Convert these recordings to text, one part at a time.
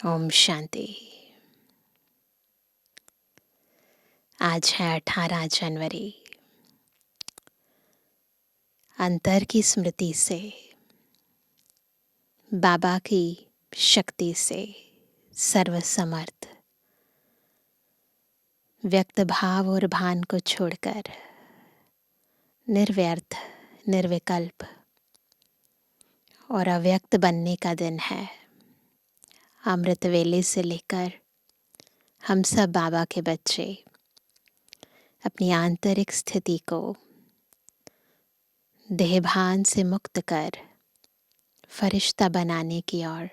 ओम शांति। आज है 18 जनवरी। अंतर की स्मृति से, बाबा की शक्ति से सर्वसमर्थ, व्यक्त भाव और भान को छोड़कर निर्व्यर्थ, निर्विकल्प और अव्यक्त बनने का दिन है। अमृत वेले से लेकर हम सब बाबा के बच्चे अपनी आंतरिक स्थिति को देहभान से मुक्त कर फरिश्ता बनाने की ओर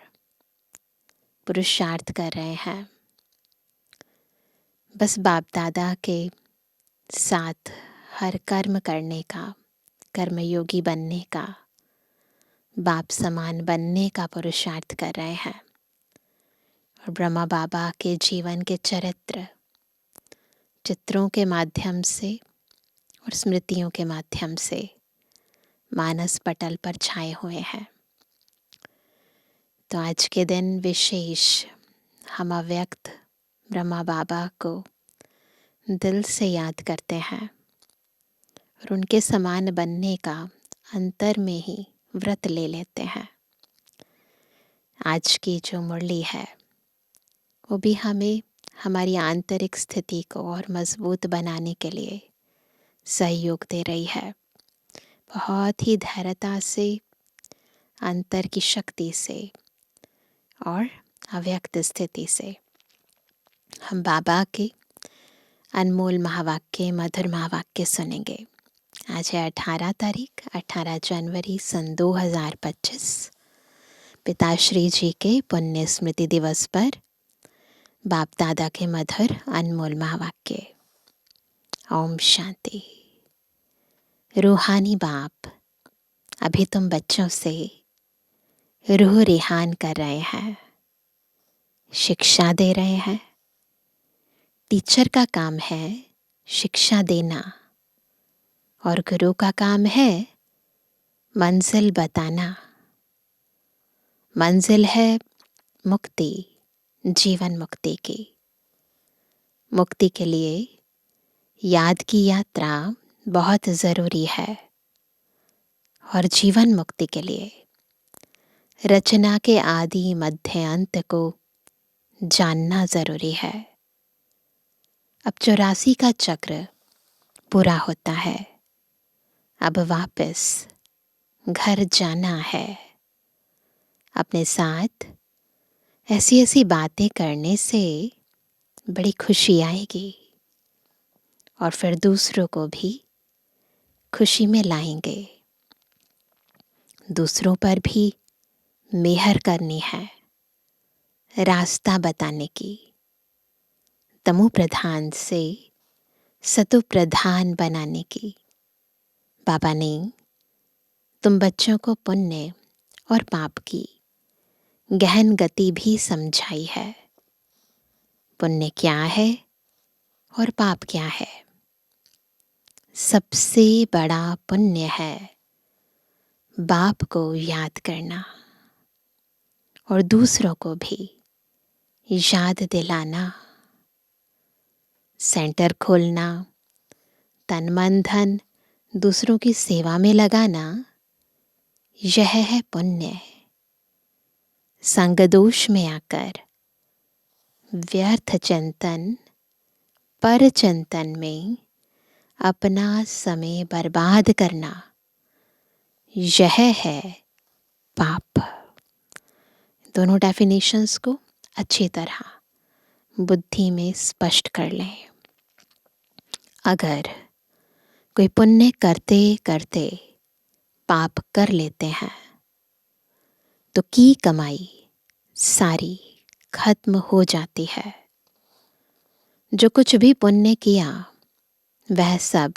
पुरुषार्थ कर रहे हैं। बस बाप दादा के साथ हर कर्म करने का, कर्मयोगी बनने का, बाप समान बनने का पुरुषार्थ कर रहे हैं। और ब्रह्मा बाबा के जीवन के चित्रों के माध्यम से और स्मृतियों के माध्यम से मानस पटल पर छाए हुए हैं। तो आज के दिन विशेष हम अव्यक्त ब्रह्मा बाबा को दिल से याद करते हैं और उनके समान बनने का अंतर में ही व्रत ले लेते हैं। आज की जो मुरली है वो भी हमें हमारी आंतरिक स्थिति को और मजबूत बनाने के लिए सहयोग दे रही है। बहुत ही धैर्यता से, अंतर की शक्ति से और अव्यक्त स्थिति से हम बाबा के अनमोल महावाक्य, मधुर महावाक्य सुनेंगे। आज है 18 तारीख, 18 जनवरी सन 2025, पिताश्री जी के पुण्य स्मृति दिवस पर बाप दादा के मधुर अनमोल महावाक्य। ओम शांति। रूहानी बाप अभी तुम बच्चों से रूह रिहान कर रहे हैं, शिक्षा दे रहे हैं। टीचर का काम है शिक्षा देना और गुरु का काम है मंजिल बताना। मंजिल है मुक्ति, जीवन मुक्ति की। मुक्ति के लिए याद की यात्रा बहुत ज़रूरी है और जीवन मुक्ति के लिए रचना के आदि मध्य अंत को जानना ज़रूरी है। अब 84 का चक्र पूरा होता है। अब वापस घर जाना है। अपने साथ ऐसी ऐसी बातें करने से बड़ी खुशी आएगी और फिर दूसरों को भी खुशी में लाएंगे। दूसरों पर भी मेहर करनी है, रास्ता बताने की। तमो प्रधान से सतो प्रधान बनाने की। बाबा ने तुम बच्चों को पुण्य और पाप की गहन गति भी समझाई है। पुण्य क्या है और पाप क्या है? सबसे बड़ा पुण्य है बाप को याद करना और दूसरों को भी याद दिलाना। सेंटर खोलना, तन मन धन दूसरों की सेवा में लगाना, यह है पुण्य। संग दोष में आकर व्यर्थ चिंतन, पर चिंतन में अपना समय बर्बाद करना, यह है पाप। दोनों डेफिनेशंस को अच्छी तरह बुद्धि में स्पष्ट कर लें। अगर कोई पुण्य करते करते पाप कर लेते हैं तो की कमाई सारी खत्म हो जाती है। जो कुछ भी पुण्य किया वह सब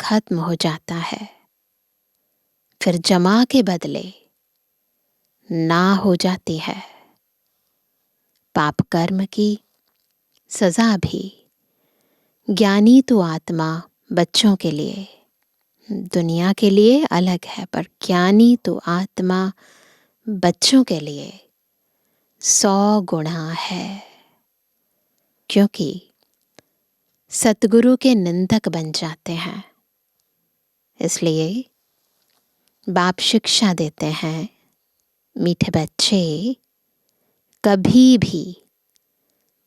खत्म हो जाता है। फिर जमा के बदले ना हो जाती है। पाप कर्म की सजा भी ज्ञानी तो आत्मा बच्चों के लिए, दुनिया के लिए अलग है, पर ज्ञानी तो आत्मा बच्चों के लिए 100 गुणा है, क्योंकि सतगुरु के निंदक बन जाते हैं। इसलिए बाप शिक्षा देते हैं, मीठे बच्चे, कभी भी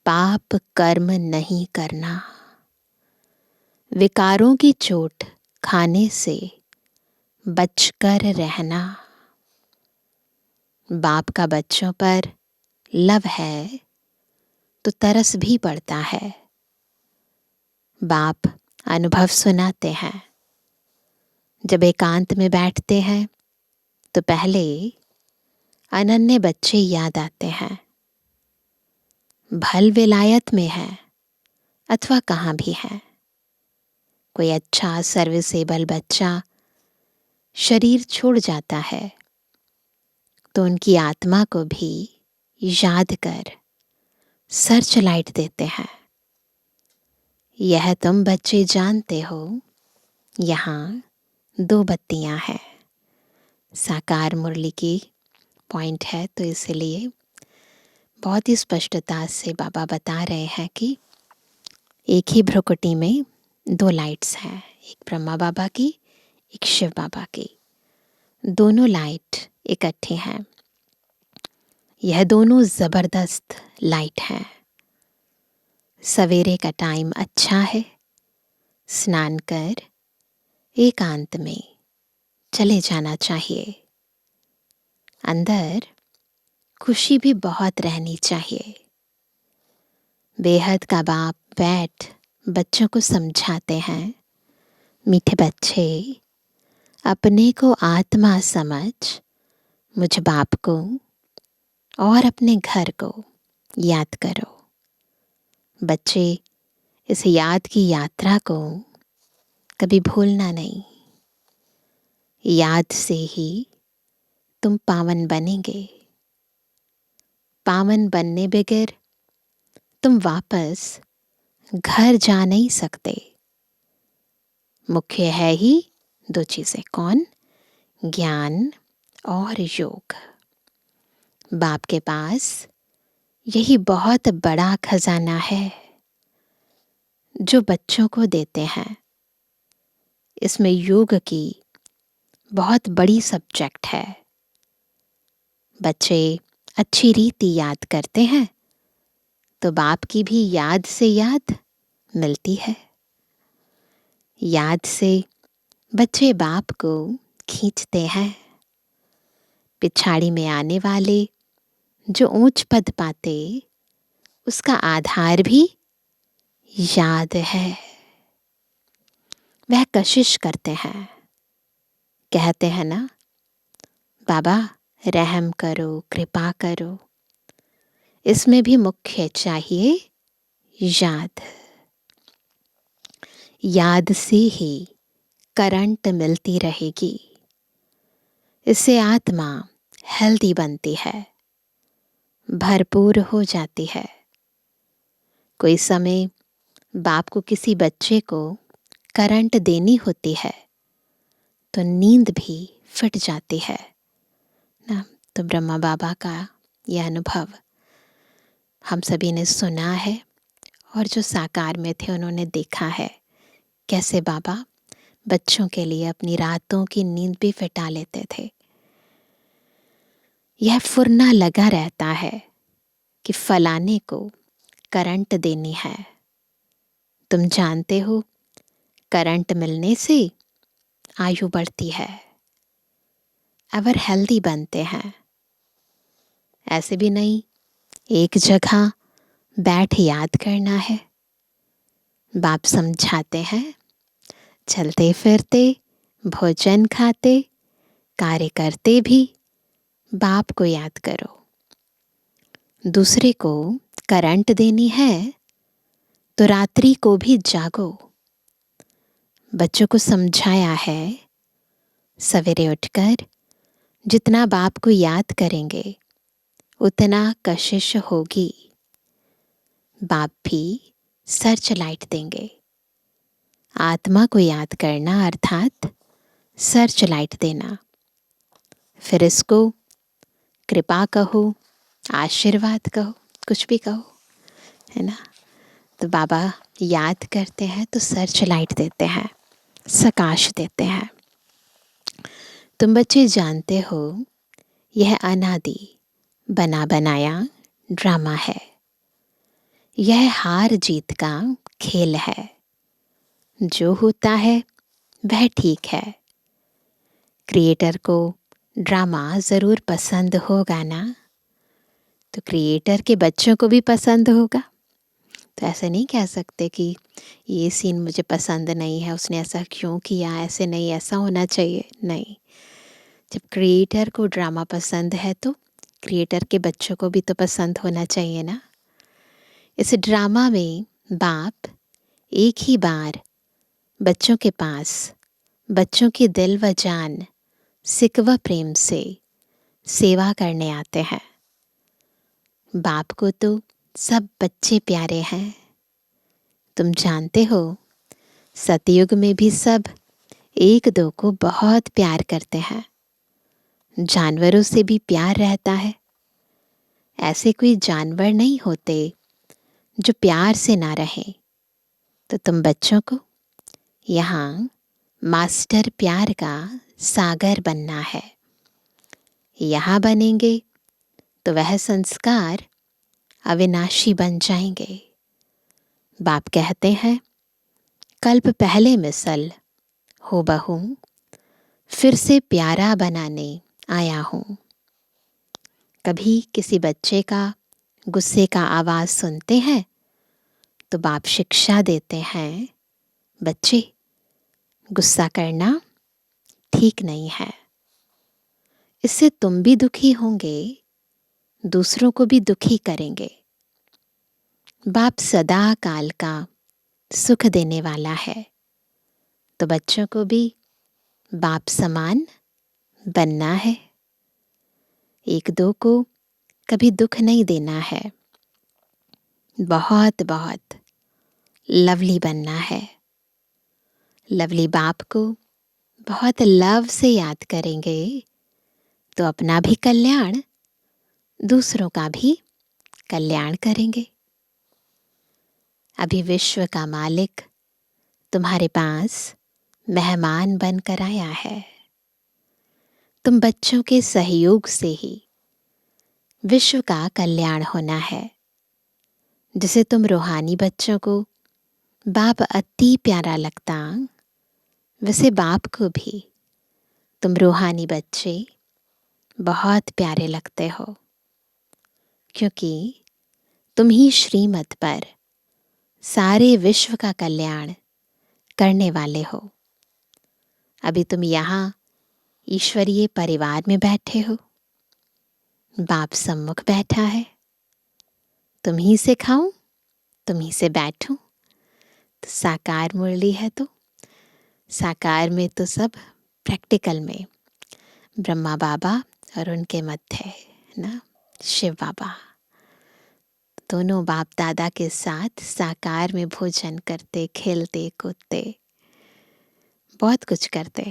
पाप कर्म नहीं करना, विकारों की चोट खाने से बचकर रहना। बाप का बच्चों पर लव है तो तरस भी पड़ता है। बाप अनुभव सुनाते हैं। जब एकांत में बैठते हैं तो पहले अनन्य बच्चे याद आते हैं। भल विलायत में है अथवा कहाँ भी है, कोई अच्छा सर्विसेबल बच्चा शरीर छोड़ जाता है तो उनकी आत्मा को भी याद कर सर्च लाइट देते हैं। यह तुम बच्चे जानते हो, यहाँ 2 बत्तियां हैं। साकार मुरली की पॉइंट है, तो इसलिए बहुत ही स्पष्टता से बाबा बता रहे हैं कि एक ही भ्रुकुटी में 2 लाइट्स हैं, एक ब्रह्मा बाबा की, एक शिव बाबा की। दोनों लाइट इकट्ठे हैं। यह दोनों जबरदस्त लाइट हैं। सवेरे का टाइम अच्छा है, स्नान कर एकांत में चले जाना चाहिए। अंदर खुशी भी बहुत रहनी चाहिए। बेहद का बाप बैठ बच्चों को समझाते हैं, मीठे बच्चे, अपने को आत्मा समझ मुझ बाप को और अपने घर को याद करो। बच्चे, इस याद की यात्रा को कभी भूलना नहीं। याद से ही तुम पावन बनेंगे। पावन बनने बगैर तुम वापस घर जा नहीं सकते। मुख्य है ही 2 चीजें, कौन? ज्ञान और योग। बाप के पास यही बहुत बड़ा खजाना है जो बच्चों को देते हैं। इसमें योग की बहुत बड़ी सब्जेक्ट है। बच्चे अच्छी रीति याद करते हैं तो बाप की भी याद से याद मिलती है। याद से बच्चे बाप को खींचते हैं। पिछाड़ी में आने वाले जो ऊंच पद पाते, उसका आधार भी याद है। वह कशिश करते हैं, कहते हैं ना, बाबा रहम करो, कृपा करो। इसमें भी मुख्य चाहिए याद। याद से ही करंट मिलती रहेगी। इससे आत्मा हेल्दी बनती है, भरपूर हो जाती है। कोई समय बाप को किसी बच्चे को करंट देनी होती है तो नींद भी फट जाती है ना। तो ब्रह्मा बाबा का यह अनुभव हम सभी ने सुना है, और जो साकार में थे उन्होंने देखा है कैसे बाबा बच्चों के लिए अपनी रातों की नींद भी फिटा लेते थे। यह फुरना लगा रहता है कि फलाने को करंट देनी है। तुम जानते हो, करंट मिलने से आयु बढ़ती है, अवर हेल्दी बनते हैं। ऐसे भी नहीं एक जगह बैठ याद करना है। बाप समझाते हैं, चलते फिरते, भोजन खाते, कार्य करते भी बाप को याद करो। दूसरे को करंट देनी है तो रात्रि को भी जागो। बच्चों को समझाया है, सवेरे उठकर जितना बाप को याद करेंगे उतना कशिश होगी। बाप भी सर्च लाइट देंगे। आत्मा को याद करना अर्थात सर्च लाइट देना। फिर इसको कृपा कहो आशीर्वाद कहो, कुछ भी कहो, है ना। तो बाबा याद करते हैं तो सर्च लाइट देते हैं, प्रकाश देते हैं। तुम बच्चे जानते हो यह अनादि बना बनाया ड्रामा है। यह हार जीत का खेल है। जो होता है वह ठीक है। क्रिएटर को ड्रामा ज़रूर पसंद होगा ना, तो क्रिएटर के बच्चों को भी पसंद होगा। तो ऐसे नहीं कह सकते कि ये सीन मुझे पसंद नहीं है, उसने ऐसा क्यों किया, ऐसे नहीं, ऐसा होना चाहिए, नहीं। जब क्रिएटर को ड्रामा पसंद है तो क्रिएटर के बच्चों को भी तो पसंद होना चाहिए ना। इस ड्रामा में बाप एक ही बार बच्चों के पास बच्चों के दिल व जान सिक व प्रेम से सेवा करने आते हैं। बाप को तो सब बच्चे प्यारे हैं। तुम जानते हो सतयुग में भी सब एक दो को बहुत प्यार करते हैं। जानवरों से भी प्यार रहता है। ऐसे कोई जानवर नहीं होते जो प्यार से ना रहे। तो तुम बच्चों को यहाँ मास्टर प्यार का सागर बनना है। यहाँ बनेंगे तो वह संस्कार अविनाशी बन जाएंगे। बाप कहते हैं कल्प पहले मिसल हो बहू फिर से प्यारा बनाने आया हूँ। कभी किसी बच्चे का गुस्से का आवाज़ सुनते हैं तो बाप शिक्षा देते हैं, बच्चे गुस्सा करना ठीक नहीं है। इससे तुम भी दुखी होंगे, दूसरों को भी दुखी करेंगे। बाप सदा काल का सुख देने वाला है, तो बच्चों को भी बाप समान बनना है। एक दो को कभी दुख नहीं देना है। बहुत बहुत लवली बनना है। लवली बाप को बहुत लव से याद करेंगे तो अपना भी कल्याण, दूसरों का भी कल्याण करेंगे। अभी विश्व का मालिक तुम्हारे पास मेहमान बनकर आया है। तुम बच्चों के सहयोग से ही विश्व का कल्याण होना है। जिसे तुम रूहानी बच्चों को बाप अति प्यारा लगता, वैसे बाप को भी तुम रूहानी बच्चे बहुत प्यारे लगते हो, क्योंकि तुम ही श्रीमत पर सारे विश्व का कल्याण करने वाले हो। अभी तुम यहाँ ईश्वरीय परिवार में बैठे हो। बाप सम्मुख बैठा है। तुम ही से खाऊं, तुम ही से बैठूं। तो साकार मुरली है, तो साकार में तो सब प्रैक्टिकल में ब्रह्मा बाबा और उनके मध्य ना शिव बाबा, दोनों बाप दादा के साथ साकार में भोजन करते, खेलते कूदते, बहुत कुछ करते।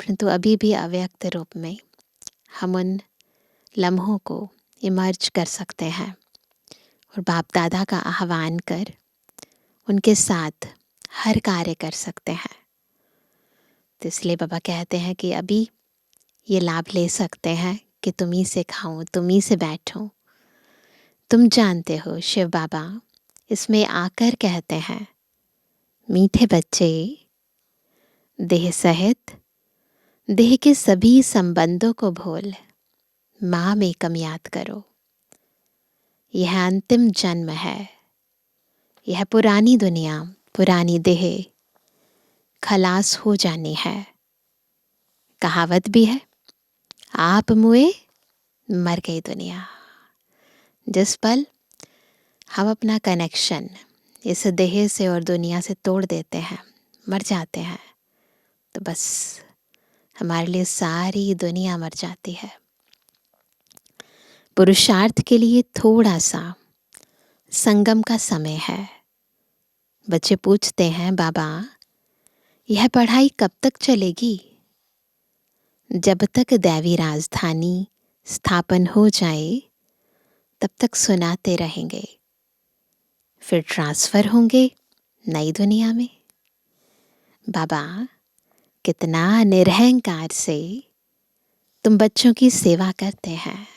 परंतु अभी भी अव्यक्त रूप में हम उन लम्हों को इमर्ज कर सकते हैं और बाप दादा का आह्वान कर उनके साथ हर कार्य कर सकते हैं। तो इसलिए बाबा कहते हैं कि अभी ये लाभ ले सकते हैं कि तुम ही से खाऊं, तुम ही से बैठूं। तुम जानते हो शिव बाबा इसमें आकर कहते हैं, मीठे बच्चे देह सहित देह के सभी संबंधों को भूल माँ में कम याद करो। यह अंतिम जन्म है। यह पुरानी दुनिया, पुरानी देह खलास हो जानी है। कहावत भी है, आप मुए मर गई दुनिया। जिस पल हम अपना कनेक्शन इस देह से और दुनिया से तोड़ देते हैं, मर जाते हैं, तो बस हमारे लिए सारी दुनिया मर जाती है। पुरुषार्थ के लिए थोड़ा सा संगम का समय है। बच्चे पूछते हैं, बाबा यह पढ़ाई कब तक चलेगी? जब तक दैवी राजधानी स्थापन हो जाए तब तक सुनाते रहेंगे, फिर ट्रांसफ़र होंगे नई दुनिया में। बाबा कितना निरहंकार से तुम बच्चों की सेवा करते हैं,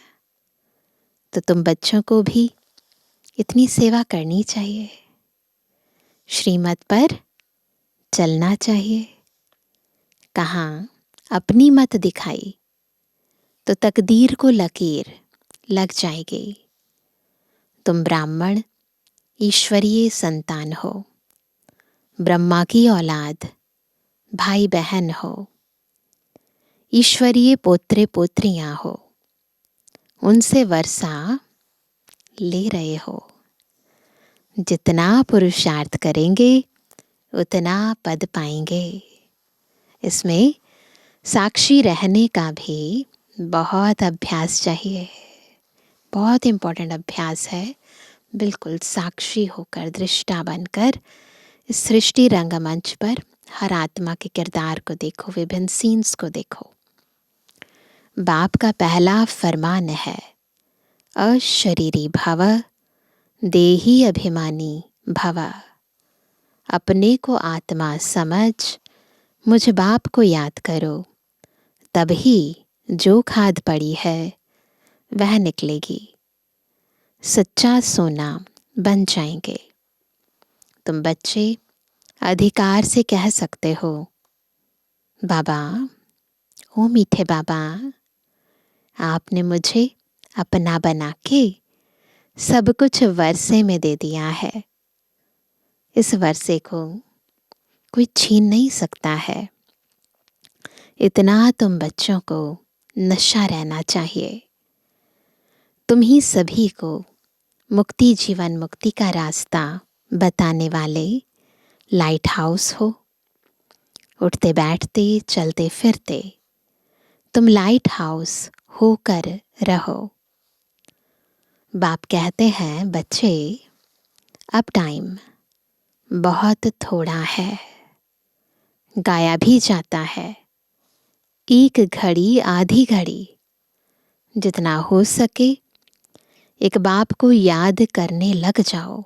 तो तुम बच्चों को भी इतनी सेवा करनी चाहिए, श्रीमत पर चलना चाहिए। कहाँ अपनी मत दिखाई तो तकदीर को लकीर लग जाएगी। तुम ब्राह्मण ईश्वरीय संतान हो, ब्रह्मा की औलाद भाई बहन हो, ईश्वरीय पोत्रे पोत्रियां हो, उनसे वर्षा ले रहे हो। जितना पुरुषार्थ करेंगे उतना पद पाएंगे। इसमें साक्षी रहने का भी बहुत अभ्यास चाहिए, बहुत इम्पोर्टेंट अभ्यास है। बिल्कुल साक्षी होकर, दृष्टा बनकर इस सृष्टि रंगमंच पर हर आत्मा के किरदार को देखो, विभिन्न सीन्स को देखो। बाप का पहला फरमान है, अशरीरी भव देही अभिमानी भव। अपने को आत्मा समझ मुझ बाप को याद करो, तभी जो खाद पड़ी है वह निकलेगी। सच्चा सोना बन जाएंगे। तुम बच्चे अधिकार से कह सकते हो, बाबा, ओ मीठे बाबा, आपने मुझे अपना बना के सब कुछ वर्षे में दे दिया है। इस वर्षे को कोई छीन नहीं सकता है। इतना तुम बच्चों को नशा रहना चाहिए। तुम ही सभी को मुक्ति, जीवन मुक्ति का रास्ता बताने वाले लाइट हाउस हो। उठते बैठते चलते फिरते तुम लाइट हाउस होकर रहो। बाप कहते हैं, बच्चे अब टाइम बहुत थोड़ा है, गाया भी जाता है। एक घड़ी आधी घड़ी, जितना हो सके एक बाप को याद करने लग जाओ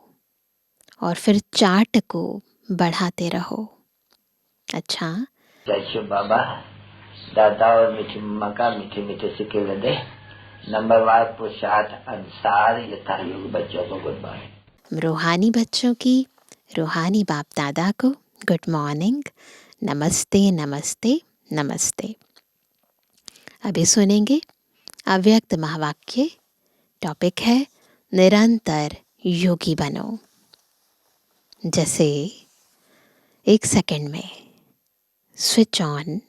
और फिर चार्ट को बढ़ाते रहो। अच्छा, जय बाबा, दादा और मीठी मम्मा का मीठे मीठे सिक्के लदे नंबरवार पुरुषार्थ अनुसार यथायोग बच्चों को गुड मॉर्निंग। रूहानी बच्चों की रूहानी बाप दादा को गुड मॉर्निंग, नमस्ते नमस्ते नमस्ते। अभी सुनेंगे अव्यक्त महावाक्य। टॉपिक है निरंतर योगी बनो। जैसे 1 सेकंड में स्विच ऑन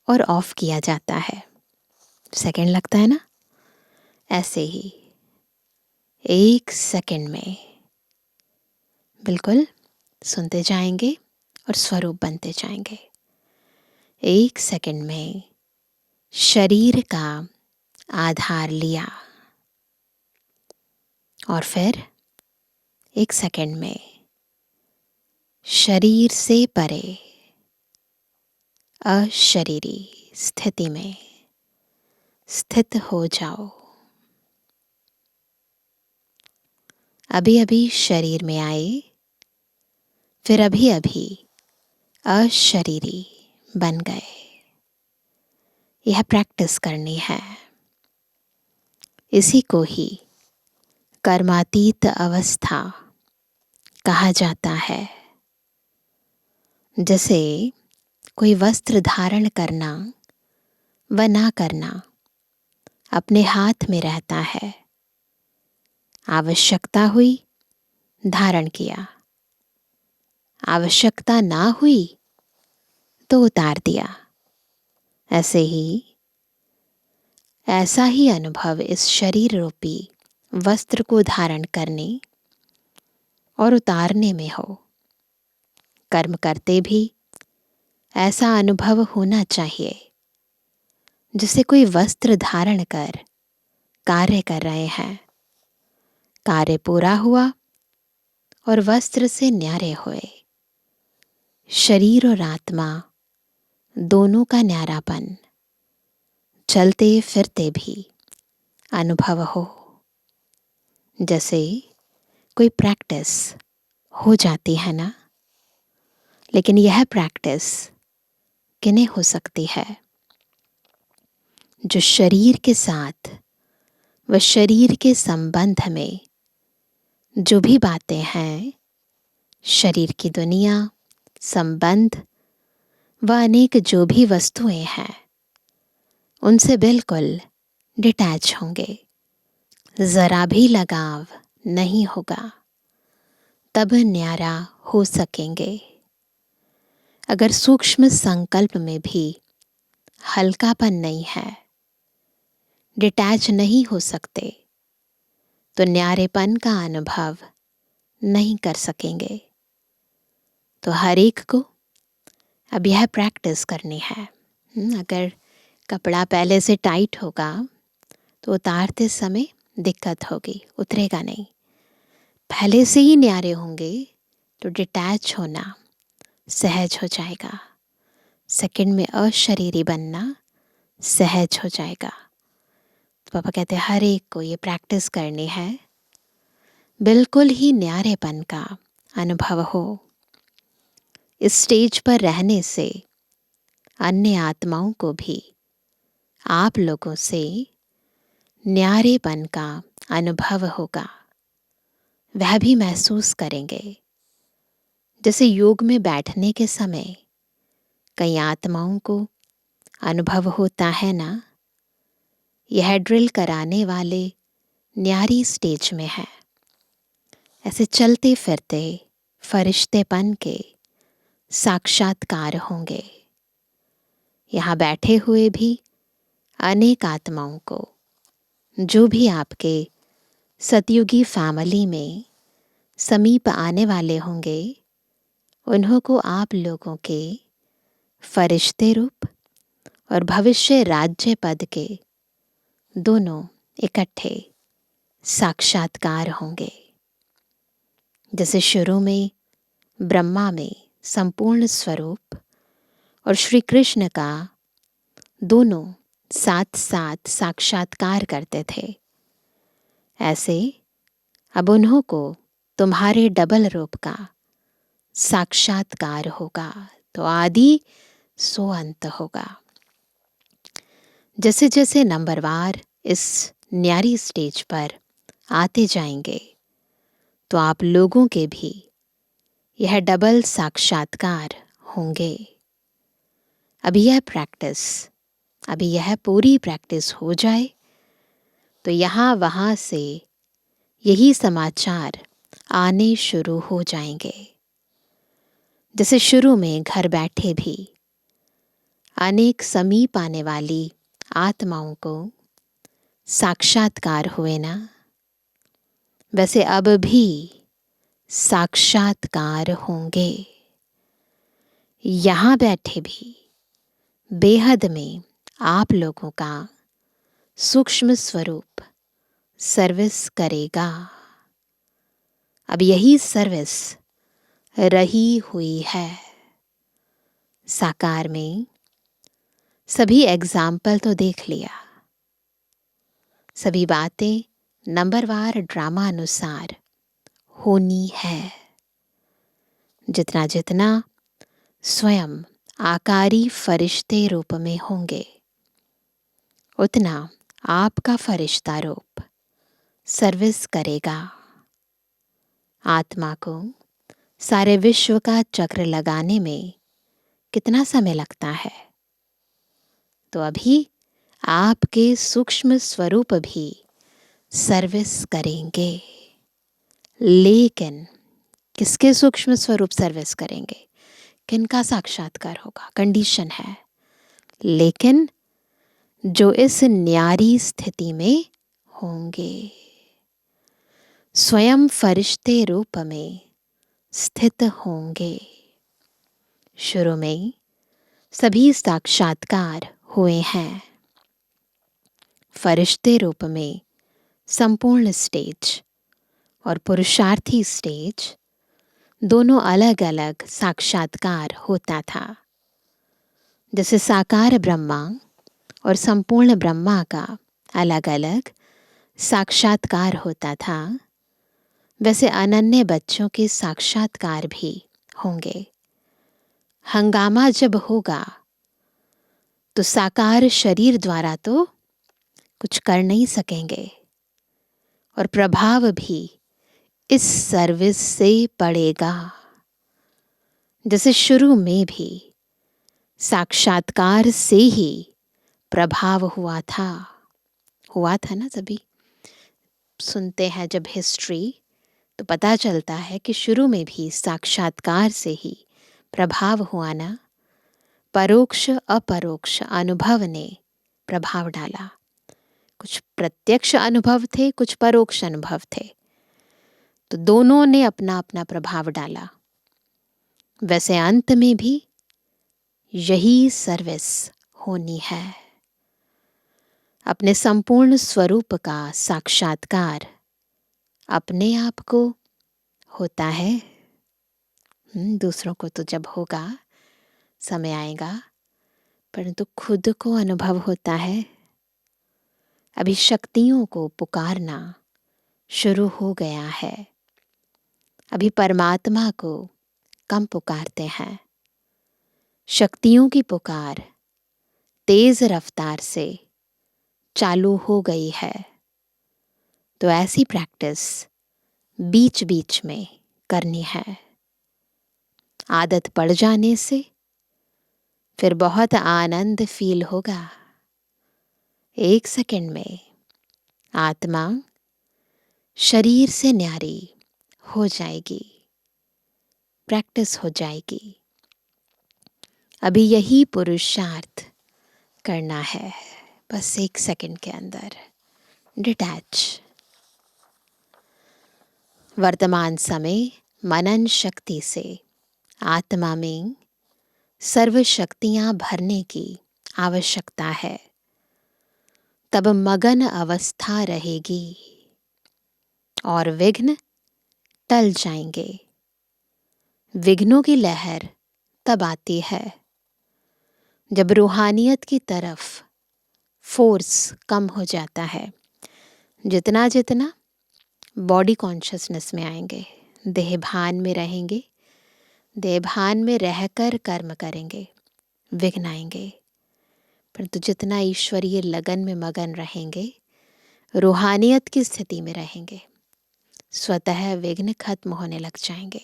और ऑफ किया जाता है, सेकंड लगता है ना, ऐसे ही 1 सेकंड में बिल्कुल सुनते जाएंगे और स्वरूप बनते जाएंगे। 1 सेकंड में शरीर का आधार लिया और फिर 1 सेकंड में शरीर से परे अशरीरी स्थिति में स्थित हो जाओ। अभी अभी शरीर में आए, फिर अभी अभी अशरीरी बन गए। यह प्रैक्टिस करनी है। इसी को ही कर्मातीत अवस्था कहा जाता है। जैसे कोई वस्त्र धारण करना व ना करना अपने हाथ में रहता है। आवश्यकता हुई धारण किया, आवश्यकता ना हुई तो उतार दिया। ऐसा ही अनुभव इस शरीर रूपी वस्त्र को धारण करने और उतारने में हो। कर्म करते भी ऐसा अनुभव होना चाहिए, जिसे कोई वस्त्र धारण कर कार्य कर रहे हैं। कार्य पूरा हुआ और वस्त्र से न्यारे हुए। शरीर और आत्मा दोनों का न्यारापन चलते फिरते भी अनुभव हो। जैसे कोई प्रैक्टिस हो जाती है ना, लेकिन यह प्रैक्टिस किन्हें हो सकती है? जो शरीर के साथ व शरीर के संबंध में जो भी बातें हैं, शरीर की दुनिया, संबंध व अनेक जो भी वस्तुएं हैं, उनसे बिल्कुल डिटैच होंगे, जरा भी लगाव नहीं होगा, तब न्यारा हो सकेंगे। अगर सूक्ष्म संकल्प में भी हल्कापन नहीं है, डिटैच नहीं हो सकते, तो न्यारेपन का अनुभव नहीं कर सकेंगे। तो हर एक को अब यह प्रैक्टिस करनी है। अगर कपड़ा पहले से टाइट होगा तो उतारते समय दिक्कत होगी, उतरेगा नहीं। पहले से ही न्यारे होंगे तो डिटैच होना सहज हो जाएगा, सेकंड में अशरीरी बनना सहज हो जाएगा। तो पापा कहते हैं हर एक को ये प्रैक्टिस करनी है, बिल्कुल ही न्यारेपन का अनुभव हो। इस स्टेज पर रहने से अन्य आत्माओं को भी आप लोगों से न्यारेपन का अनुभव होगा, वह भी महसूस करेंगे। जैसे योग में बैठने के समय कई आत्माओं को अनुभव होता है ना, यह ड्रिल कराने वाले न्यारी स्टेज में है। ऐसे चलते फिरते फरिश्तेपन के साक्षात्कार होंगे। यहाँ बैठे हुए भी अनेक आत्माओं को, जो भी आपके सतयुगी फैमिली में समीप आने वाले होंगे, उन्हों को आप लोगों के फरिश्ते रूप और भविष्य राज्य पद के दोनों इकट्ठे साक्षात्कार होंगे। जैसे शुरू में ब्रह्मा में संपूर्ण स्वरूप और श्री कृष्ण का दोनों साथ साथ साक्षात्कार करते थे, ऐसे अब उन्हों को तुम्हारे डबल रूप का साक्षात्कार होगा। तो आदि सो अंत होगा। जैसे जैसे नंबरवार इस न्यारी स्टेज पर आते जाएंगे, तो आप लोगों के भी यह डबल साक्षात्कार होंगे। अभी यह पूरी प्रैक्टिस हो जाए तो यहाँ वहाँ से यही समाचार आने शुरू हो जाएंगे। जैसे शुरू में घर बैठे भी अनेक समीप आने वाली आत्माओं को साक्षात्कार हुए ना, वैसे अब भी साक्षात्कार होंगे। यहाँ बैठे भी बेहद में आप लोगों का सूक्ष्म स्वरूप सर्विस करेगा। अब यही सर्विस रही हुई है। साकार में सभी एग्जाम्पल तो देख लिया, सभी बातें नंबरवार ड्रामा अनुसार होनी है। जितना जितना स्वयं आकारी फरिश्ते रूप में होंगे, उतना आपका फरिश्ता रूप सर्विस करेगा। आत्मा को सारे विश्व का चक्र लगाने में कितना समय लगता है, तो अभी आपके सूक्ष्म स्वरूप भी सर्विस करेंगे। लेकिन किसके सूक्ष्म स्वरूप सर्विस करेंगे, किनका साक्षात्कार होगा, कंडीशन है। लेकिन जो इस न्यारी स्थिति में होंगे, स्वयं फरिश्ते रूप में स्थित होंगे। शुरू में सभी साक्षात्कार हुए हैं। फरिश्ते रूप में संपूर्ण स्टेज और पुरुषार्थी स्टेज दोनों अलग अलग साक्षात्कार होता था। जैसे साकार ब्रह्मा और संपूर्ण ब्रह्मा का अलग अलग साक्षात्कार होता था, वैसे अनन्य बच्चों के साक्षात्कार भी होंगे। हंगामा जब होगा तो साकार शरीर द्वारा तो कुछ कर नहीं सकेंगे, और प्रभाव भी इस सर्विस से पड़ेगा। जैसे शुरू में भी साक्षात्कार से ही प्रभाव हुआ था ना। सभी सुनते हैं जब हिस्ट्री, तो पता चलता है कि शुरू में भी साक्षात्कार से ही प्रभाव हुआ ना। परोक्ष अपरोक्ष अनुभव ने प्रभाव डाला। कुछ प्रत्यक्ष अनुभव थे, कुछ परोक्ष अनुभव थे, तो दोनों ने अपना अपना प्रभाव डाला। वैसे अंत में भी यही सर्विस होनी है। अपने संपूर्ण स्वरूप का साक्षात्कार अपने आप को होता है। दूसरों को तो जब होगा, समय आएगा, परंतु खुद को अनुभव होता है। अभी शक्तियों को पुकारना शुरू हो गया है। अभी परमात्मा को कम पुकारते हैं। शक्तियों की पुकार तेज रफ्तार से चालू हो गई है। तो ऐसी प्रैक्टिस बीच बीच में करनी है। आदत पड़ जाने से फिर बहुत आनंद फील होगा। 1 सेकंड में आत्मा शरीर से न्यारी हो जाएगी, प्रैक्टिस हो जाएगी। अभी यही पुरुषार्थ करना है, बस 1 सेकंड के अंदर डिटैच। वर्तमान समय मनन शक्ति से आत्मा में सर्व शक्तियां भरने की आवश्यकता है। तब मगन अवस्था रहेगी और विघ्न टल जाएंगे। विघ्नों की लहर तब आती है जब रूहानियत की तरफ फोर्स कम हो जाता है। जितना जितना बॉडी कॉन्शियसनेस में आएंगे, देह भान में रहेंगे, देह भान में रहकर कर्म करेंगे, विघ्न आएंगे। परंतु जितना ईश्वरीय लगन में मगन रहेंगे, रूहानियत की स्थिति में रहेंगे, स्वतः विघ्न खत्म होने लग जाएंगे।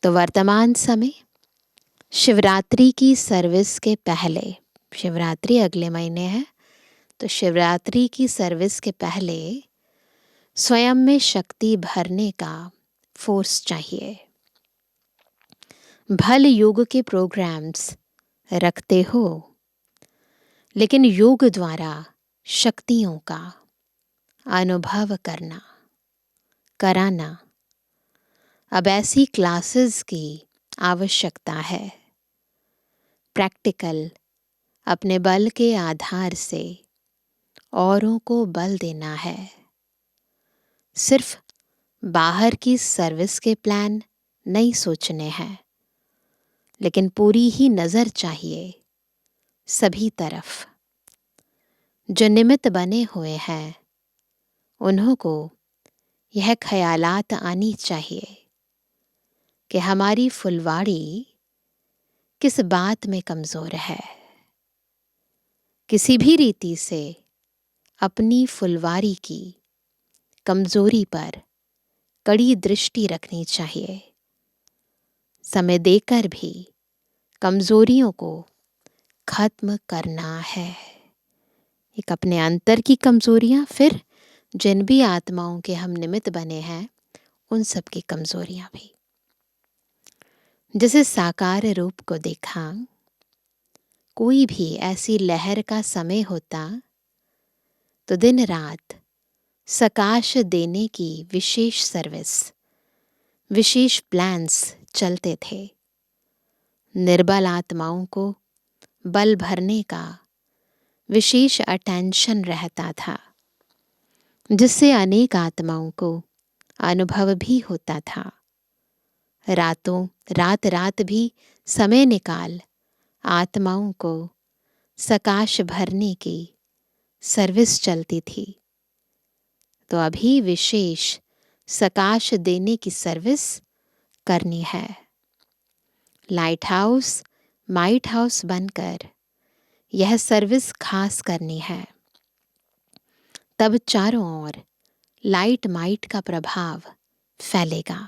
तो वर्तमान समय शिवरात्रि की सर्विस के पहले, शिवरात्रि अगले महीने है, तो शिवरात्रि की सर्विस के पहले स्वयं में शक्ति भरने का फोर्स चाहिए। भल योग के प्रोग्राम्स रखते हो, लेकिन योग द्वारा शक्तियों का अनुभव कराना, अब ऐसी क्लासेस की आवश्यकता है। प्रैक्टिकल अपने बल के आधार से औरों को बल देना है। सिर्फ बाहर की सर्विस के प्लान नहीं सोचने हैं, लेकिन पूरी ही नजर चाहिए सभी तरफ। जो निमित्त बने हुए हैं उन्हों को यह ख्यालात आनी चाहिए कि हमारी फुलवाड़ी किस बात में कमजोर है। किसी भी रीति से अपनी फुलवाड़ी की कमजोरी पर कड़ी दृष्टि रखनी चाहिए। समय देकर भी कमजोरियों को खत्म करना है। एक अपने अंतर की कमजोरियां, फिर जिन भी आत्माओं के हम निमित्त बने हैं उन सब की कमजोरियां भी। जैसे साकार रूप को देखा, कोई भी ऐसी लहर का समय होता तो दिन रात सकाश देने की विशेष सर्विस, विशेष प्लान्स चलते थे। निर्बल आत्माओं को बल भरने का विशेष अटेंशन रहता था, जिससे अनेक आत्माओं को अनुभव भी होता था। रात भी समय निकाल आत्माओं को सकाश भरने की सर्विस चलती थी। तो अभी विशेष सकाश देने की सर्विस करनी है। लाइट हाउस माइट हाउस बनकर यह सर्विस खास करनी है। तब चारों ओर लाइट माइट का प्रभाव फैलेगा।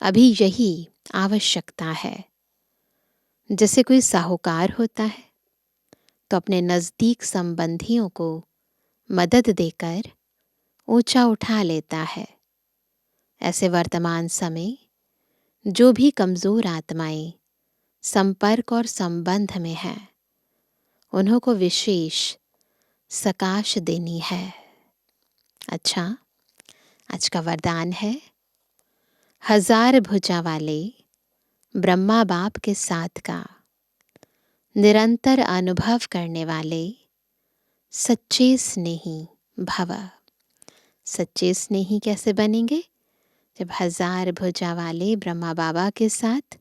अभी यही आवश्यकता है। जैसे कोई साहूकार होता है तो अपने नज़दीक संबंधियों को मदद देकर ऊंचा उठा लेता है। ऐसे वर्तमान समय जो भी कमज़ोर आत्माएं संपर्क और संबंध में हैं, उन्हों को विशेष सकाश देनी है। अच्छा, आज का वरदान है, 1000 भुजा वाले ब्रह्मा बाप के साथ का निरंतर अनुभव करने वाले सच्चे स्नेही भव। सच्चे स्नेही कैसे बनेंगे? जब 1000 भुजा वाले ब्रह्मा बाबा के साथ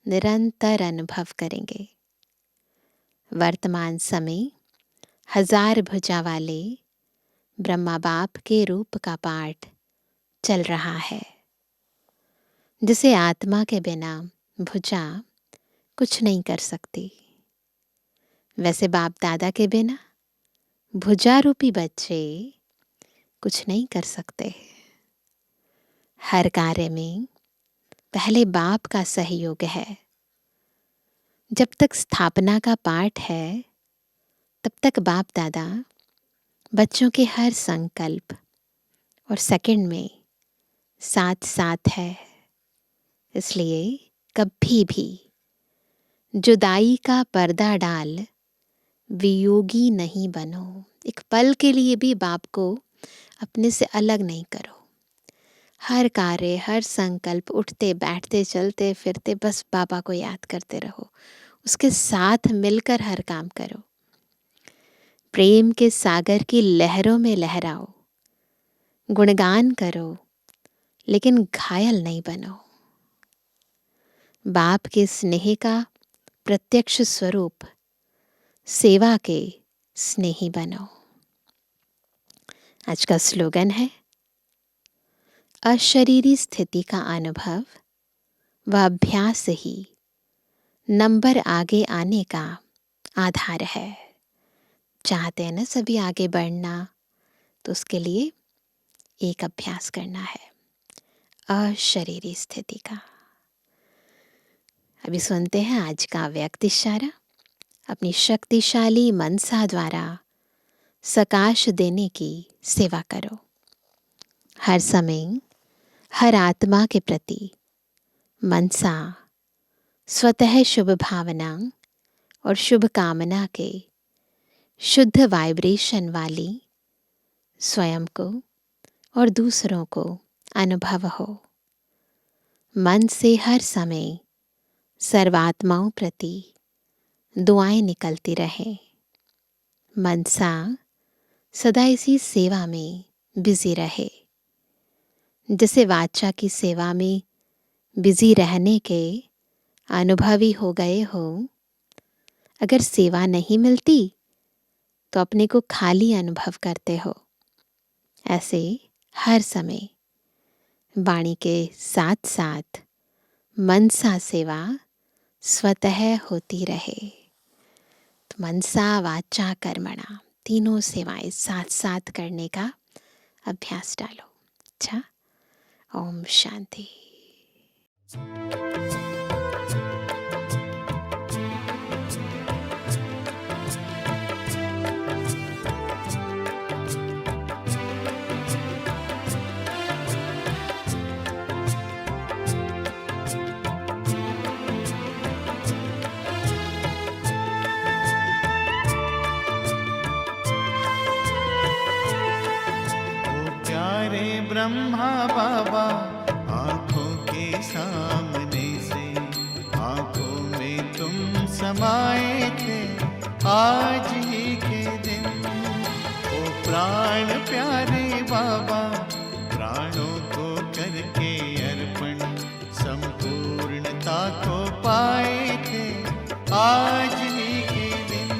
निरंतर अनुभव करेंगे। वर्तमान समय 1000 भुजा वाले ब्रह्मा बाप के रूप का पाठ चल रहा है। जिसे आत्मा के बिना भुजा कुछ नहीं कर सकती, वैसे बाप दादा के बिना भुजा रूपी बच्चे कुछ नहीं कर सकते। हर कार्य में पहले बाप का सहयोग है। जब तक स्थापना का पाठ है, तब तक बाप दादा बच्चों के हर संकल्प और सेकंड में साथ साथ है। इसलिए कभी भी जुदाई का पर्दा डाल वियोगी नहीं बनो। एक पल के लिए भी बाप को अपने से अलग नहीं करो। हर कार्य, हर संकल्प, उठते बैठते चलते फिरते बस बाबा को याद करते रहो। उसके साथ मिलकर हर काम करो। प्रेम के सागर की लहरों में लहराओ। गुणगान करो, लेकिन घायल नहीं बनो। बाप के स्नेह का प्रत्यक्ष स्वरूप सेवा के स्नेही बनो। आज का स्लोगन है, अशरीरी स्थिति का अनुभव व अभ्यास ही नंबर आगे आने का आधार है। चाहते हैं ना सभी आगे बढ़ना, तो उसके लिए एक अभ्यास करना है, अशरीरी स्थिति का। अभी सुनते हैं आज का व्यक्त इशारा। अपनी शक्तिशाली मनसा द्वारा सकाश देने की सेवा करो। हर समय हर आत्मा के प्रति मनसा स्वतः शुभ भावना और शुभ कामना के शुद्ध वाइब्रेशन वाली स्वयं को और दूसरों को अनुभव हो। मन से हर समय सर्वात्माओं प्रति दुआएं निकलती रहें। मनसा सदा इसी सेवा में बिजी रहे। जैसे वाचा की सेवा में बिजी रहने के अनुभवी हो गए हो, अगर सेवा नहीं मिलती तो अपने को खाली अनुभव करते हो। ऐसे हर समय वाणी के साथ साथ मनसा सेवा स्वतः होती रहे। तो मनसा वाचा कर्मणा तीनों सेवाएं साथ साथ करने का अभ्यास डालो। अच्छा, ओम शांति। ब्रह्मा बाबा आंखों के सामने से आंखों में तुम समाये थे आज ही के दिन। ओ प्राण प्यारे बाबा, प्राणों को करके अर्पण संपूर्णता को पाए थे आज ही के दिन।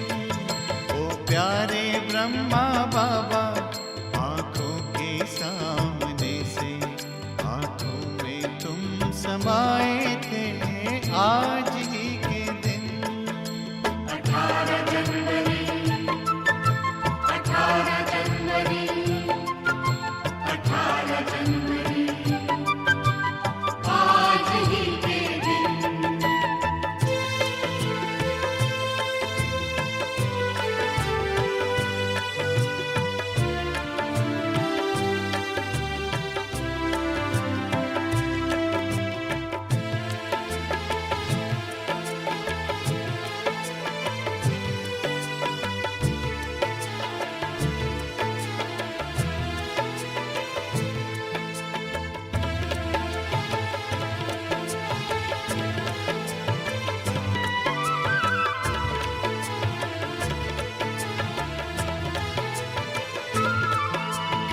ओ प्यारे ब्रह्मा बाबा, आंखों के सामने से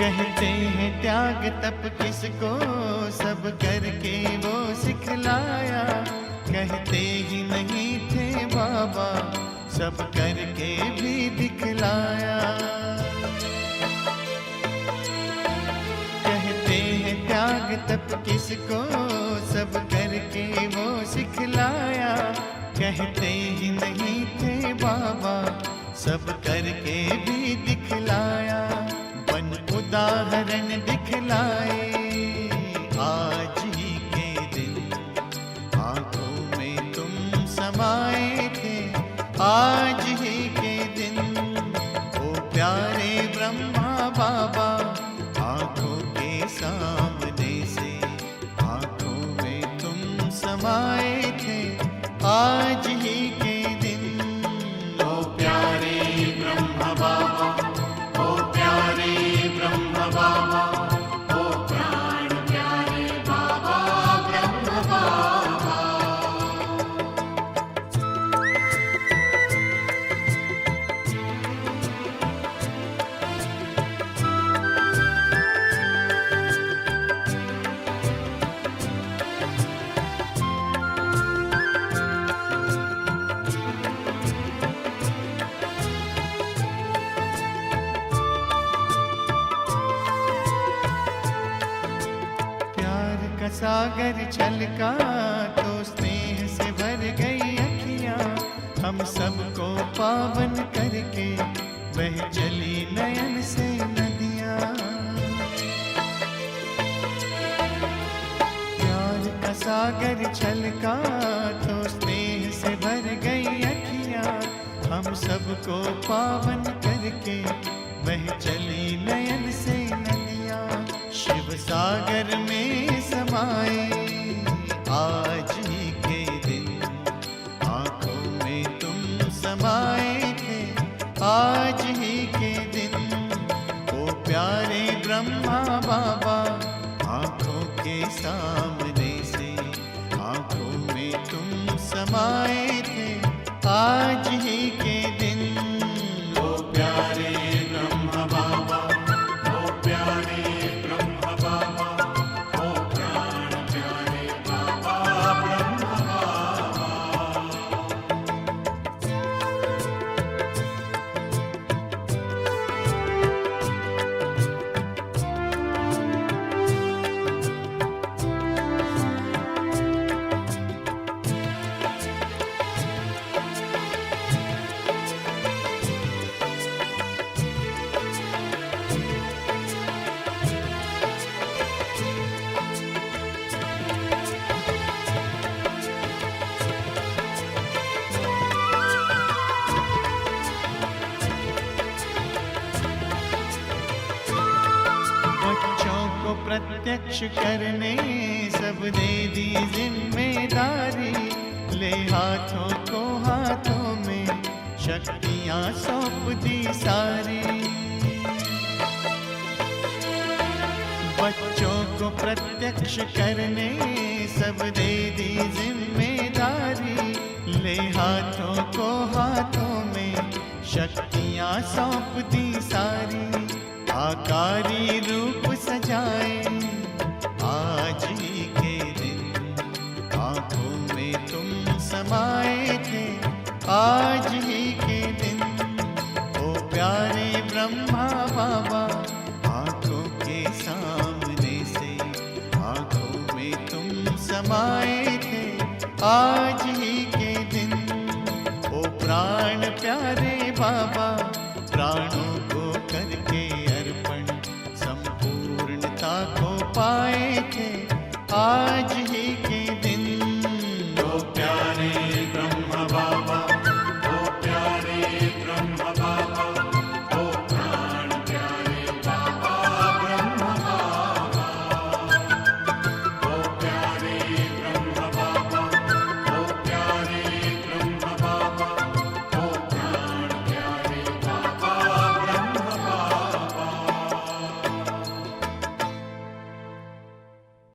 कहते हैं त्याग तप किसको, सब करके वो सिखलाया। कहते ही नहीं थे बाबा, सब करके भी दिखलाया। कहते हैं त्याग तप किसको, सब करके वो सिखलाया। कहते ही नहीं थे बाबा, सब करके भी दिखलाया। बन उदाहरण दिखलाए आज ही के दिन, आंखों में तुम समाए थे आज ही के दिन। ओ प्यारे ब्रह्मा बाबा, आंखों के सामने से आंखों में तुम समाए थे आज ही के दिन। ओ प्यारे ब्रह्मा बाबा, ओ प्यारे ब्रह्मा बाबा, ओ प्राण प्यारे बाबा ब्रह्मा बाबा। प्यार का सागर छलका तो स्नेह से भर गई अखियां। हम सबको पावन करके बह चली नयन से नदियां। प्यार का सागर छलका तो स्नेह से भर गई अखियां। हम सबको पावन करके बह चली नयन से नदियां। शिव सागर में समाए आज ही के दिन, आंखों में तुम समाए थे आज ही के दिन। ओ प्यारे ब्रह्मा बाबा, आंखों के सामने से आंखों में तुम समाए थे आज ही के दिन। ओ प्यारे ब्रह्मा बाबा, ओ प्यारे ब्रह्मा बाबा, ओ प्राण प्यारे बाबा ब्रह्मा बाबा। बच्चों को प्रत्यक्ष करने सब दे दी जिम्मेदारी। ले हाथों को हाथों में शक्तियां सौंप दी सारी। बच्चों को प्रत्यक्ष करने सब दे दी जिम्मेदारी। ले हाथों को हाथों में शक्तियां सौंप दी सारी। आकारी रूप सजाए आज ही के दिन, आंखों में तुम समाए थे आज ही के दिन। ओ प्यारे ब्रह्मा बाबा, आंखों के सामने से आंखों में तुम समाए थे आज ही के